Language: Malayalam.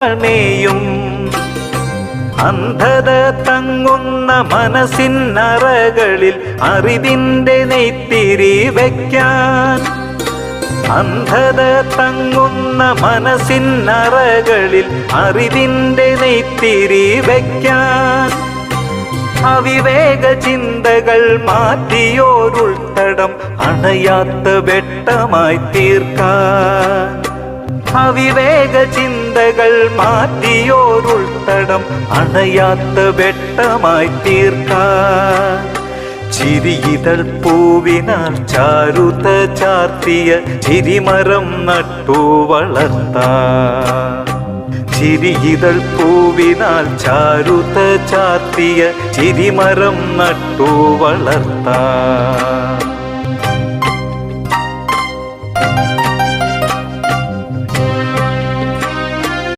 ണേയും അന്ധത തങ്ങുന്ന മനസ്സിനറകളിൽ അറിവിൻ്റെ നെയ്ത്തിരി വയ്ക്കാൻ. അന്ധത തങ്ങുന്ന മനസ്സിനറകളിൽ അറിവിൻ്റെ നെയ്ത്തിരി വയ്ക്കാൻ. അവിവേക ചിന്തകൾ മാറ്റിയോരുൾത്തടം അണയാത്ത വെട്ടമായി തീർക്കാൻ. അവിവേക ചിന്തകൾ മാറ്റിയോരുൾത്തടം അണയാത്ത വെട്ടമായി തീർക്കാൻ. ചിരിയിതൾ പൂവിനാൽ ചാരുത ചാർത്തിയ ചിരിമരം നട്ടു വളർത്താൻ. ചിരിയിതൾ പൂവിനാൽ ചാരുത ചാർത്തിയ ചിരിമരം നട്ടു വളർത്താൻ.